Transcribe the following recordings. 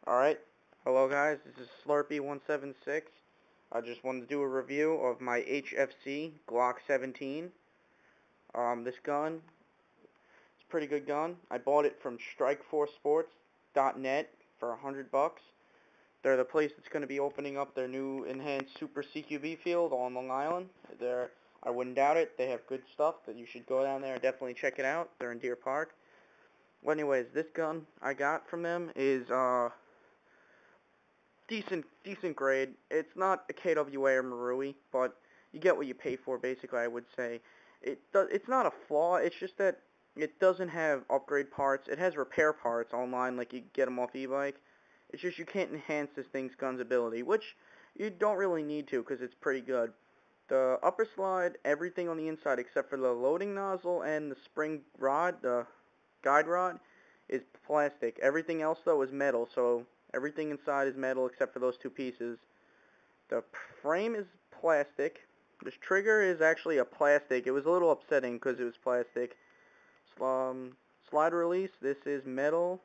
Alright, hello guys, this is Slurpy176. I just wanted to do a review of my HFC Glock 17. This gun is a pretty good gun. I bought it from StrikeForceSports.net for $100. They're the place that's going to be opening up their new enhanced Super CQB field on Long Island. I wouldn't doubt it. They have good stuff that you should go down there and definitely check it out. They're in Deer Park. Well, anyways, this gun I got from them is, decent grade. It's not a KWA or Marui, but you get what you pay for, basically, I would say. It's not a flaw, it's just that it doesn't have upgrade parts. It has repair parts online, like you get them off e-bike. It's just you can't enhance this gun's ability, which you don't really need to, because it's pretty good. The upper slide, everything on the inside except for the loading nozzle and the spring rod, the guide rod, is plastic. Everything else, though, is metal, so everything inside is metal except for those two pieces. The frame is plastic. This trigger is actually a plastic. It was a little upsetting because it was plastic. Slide release, this is metal.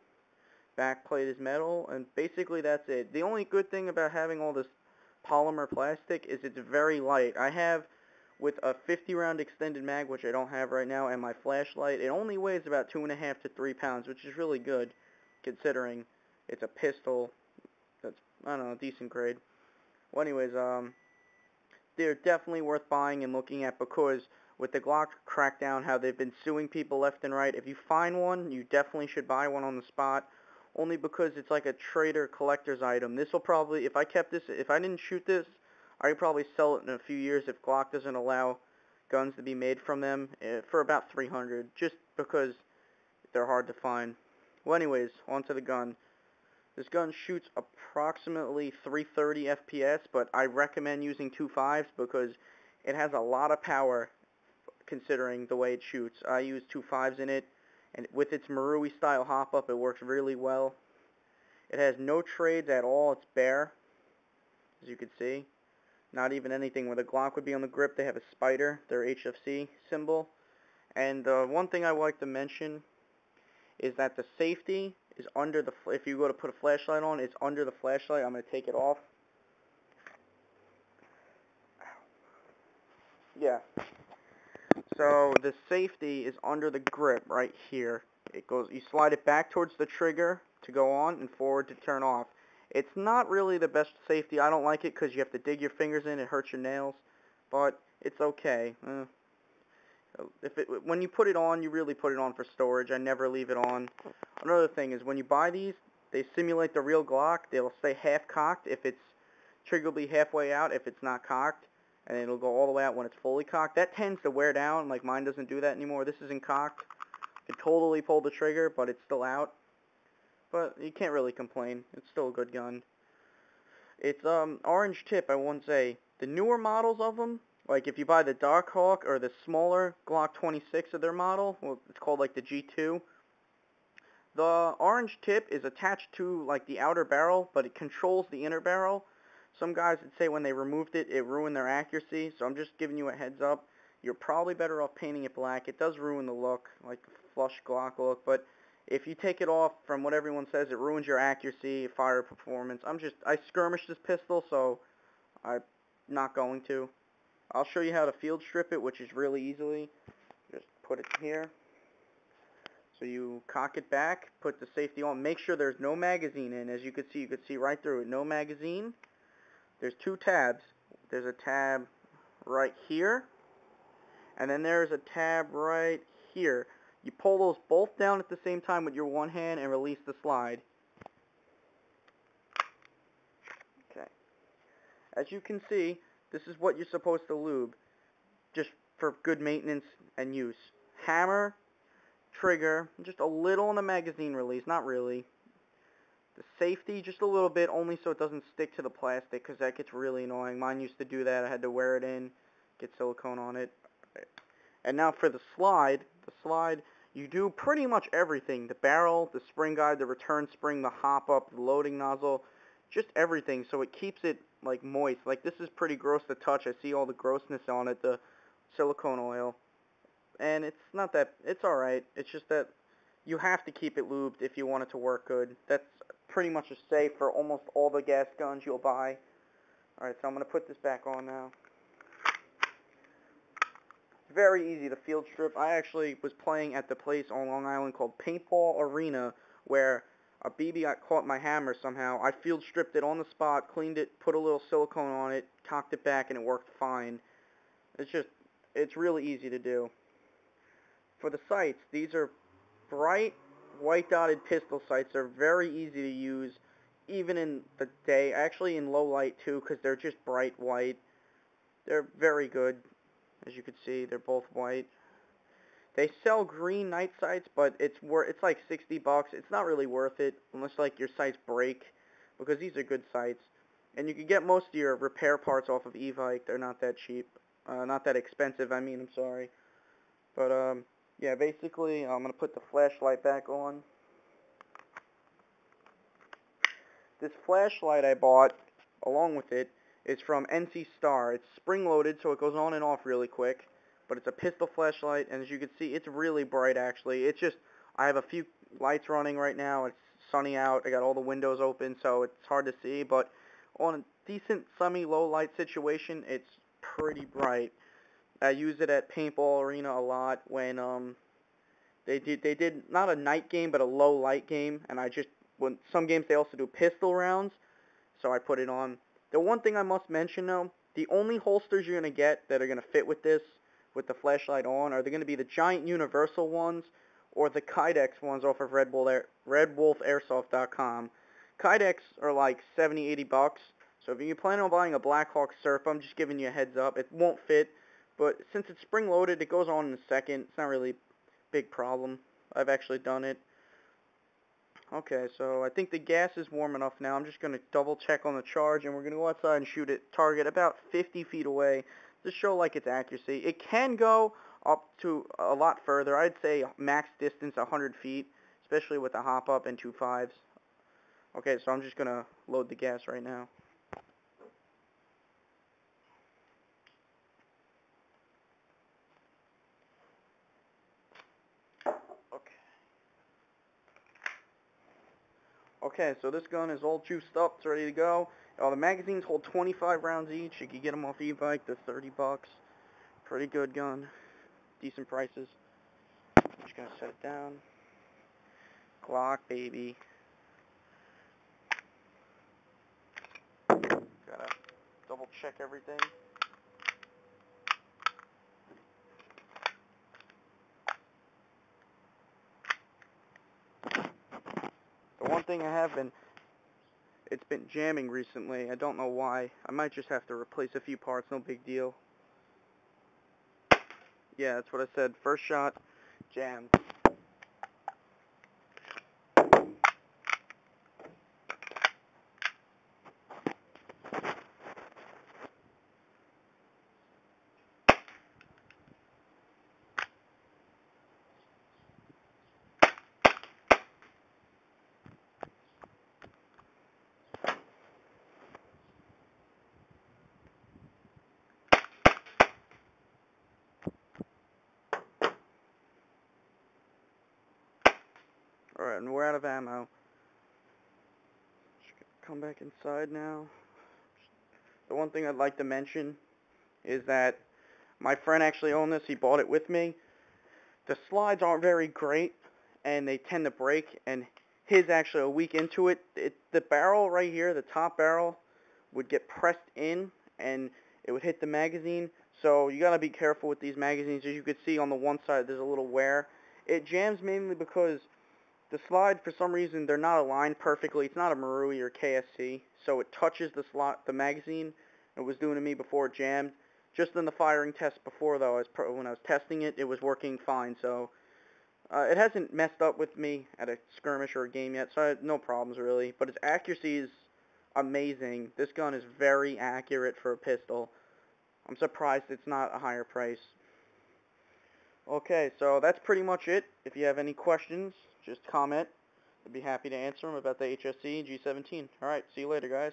Back plate is metal, and basically that's it. The only good thing about having all this polymer plastic is it's very light. I have, with a 50 round extended mag, which I don't have right now, and my flashlight, it only weighs about 2.5 to 3 pounds, which is really good considering it's a pistol that's, I don't know, decent grade. Well, anyways, they're definitely worth buying and looking at, because with the Glock crackdown, how they've been suing people left and right, if you find one, you definitely should buy one on the spot, only because it's like a trader collector's item. This will probably, if I didn't shoot this, I could probably sell it in a few years if Glock doesn't allow guns to be made from them, for about 300, just because they're hard to find. Well, anyways, onto the gun. This gun shoots approximately 330 FPS, but I recommend using 2.5s because it has a lot of power considering the way it shoots. I use 2.5s in it, and with its Marui style hop-up, it works really well. It has no trades at all. It's bare, as you can see. Not even anything where the Glock would be on the grip. They have a spider, their HFC symbol. And one thing I would like to mention is that the safety is under the, if you go to put a flashlight on, it's under the flashlight. I'm going to take it off. Yeah. So the safety is under the grip right here. You slide it back towards the trigger to go on and forward to turn off. It's not really the best safety. I don't like it because you have to dig your fingers in. It hurts your nails. But it's okay. When you put it on, you really put it on for storage. I never leave it on. Another thing is when you buy these, they simulate the real Glock. They'll say half cocked if its trigger will be halfway out if it's not cocked, and it'll go all the way out when it's fully cocked. That tends to wear down. Like mine doesn't do that anymore. This isn't cocked. It totally pulled the trigger, but it's still out. But you can't really complain. It's still a good gun. It's orange tip, I won't say. The newer models of them, like if you buy the Darkhawk or the smaller Glock 26 of their model, well, it's called like the G2. The orange tip is attached to like the outer barrel, but it controls the inner barrel. Some guys would say when they removed it, it ruined their accuracy, so I'm just giving you a heads up. You're probably better off painting it black. It does ruin the look, like the flush Glock look, but if you take it off, from what everyone says, it ruins your accuracy, fire performance. I skirmished this pistol, so I'm not going to. I'll show you how to field strip it, which is really easily. Just put it here. So you cock it back, put the safety on. Make sure there's no magazine in. As you could see right through it. No magazine. There's two tabs. There's a tab right here, and then there's a tab right here. You pull those both down at the same time with your one hand and release the slide. Okay. As you can see, this is what you're supposed to lube, just for good maintenance and use. Hammer, trigger, just a little on the magazine release, not really. The safety, just a little bit, only so it doesn't stick to the plastic, because that gets really annoying. Mine used to do that. I had to wear it in, get silicone on it. And now for the slide, you do pretty much everything. The barrel, the spring guide, the return spring, the hop up, the loading nozzle, just everything, so it keeps it like moist. Like this is pretty gross to touch. I see all the grossness on it, the silicone oil. And it's not that, it's alright. It's just that you have to keep it lubed if you want it to work good. That's pretty much a safe for almost all the gas guns you'll buy. Alright, so I'm going to put this back on now. It's very easy to field strip. I actually was playing at the place on Long Island called Paintball Arena, where a BB got caught in my hammer somehow. I field stripped it on the spot, cleaned it, put a little silicone on it, cocked it back, and it worked fine. It's really easy to do. For the sights, these are bright white dotted pistol sights. They're very easy to use, even in the day, actually in low light too, because they're just bright white. They're very good. As you can see, they're both white. They sell green night sights, but it's like $60. It's not really worth it unless like your sights break, because these are good sights. And you can get most of your repair parts off of Evike. They're not that cheap, not that expensive. I mean, I'm sorry, but yeah. Basically, I'm gonna put the flashlight back on. This flashlight I bought, along with it, is from NC Star. It's spring-loaded, so it goes on and off really quick. But it's a pistol flashlight, and as you can see, it's really bright, actually. It's just, I have a few lights running right now. It's sunny out. I got all the windows open, so it's hard to see. But on a decent semi-low light situation, it's pretty bright. I use it at Paintball Arena a lot when they did not a night game, but a low light game. And when some games they also do pistol rounds, so I put it on. The one thing I must mention, though, the only holsters you're going to get that are going to fit with this, with the flashlight on, are they going to be the giant universal ones or the Kydex ones off of RedWolfAirsoft.com. Kydex are like $70-80, so if you plan on buying a Blackhawk Surf, I'm just giving you a heads up. It won't fit, but since it's spring-loaded, it goes on in a second. It's not really a big problem. I've actually done it. Okay, so I think the gas is warm enough now. I'm just going to double check on the charge, and we're going to go outside and shoot at target about 50 feet away to show like its accuracy. It can go up to a lot further. I'd say max distance 100 feet, especially with the hop up and 2.5s. Okay, so I'm just going to load the gas right now. Okay, so this gun is all juiced up. It's ready to go. The magazines hold 25 rounds each. You can get them off Evike. They're $30. Pretty good gun. Decent prices. Just gonna set it down. Glock, baby. Gotta double check everything. The one thing it's been jamming recently. I don't know why. I might just have to replace a few parts. No big deal. Yeah, that's what I said. First shot, jammed. Alright, and we're out of ammo. Come back inside now. The one thing I'd like to mention is that my friend actually owned this. He bought it with me. The slides aren't very great, and they tend to break, and his actually a week into it. The barrel right here, the top barrel, would get pressed in, and it would hit the magazine. So you got to be careful with these magazines. As you can see on the one side, there's a little wear. It jams mainly because the slide, for some reason, they're not aligned perfectly. It's not a Marui or KSC, so it touches the magazine. It was doing to me before it jammed. Just in the firing test before, though, when I was testing it, it was working fine. So it hasn't messed up with me at a skirmish or a game yet, so I had no problems really. But its accuracy is amazing. This gun is very accurate for a pistol. I'm surprised it's not a higher price. Okay, so that's pretty much it. If you have any questions, just comment. I'd be happy to answer them about the HSC G17. Alright, see you later, guys.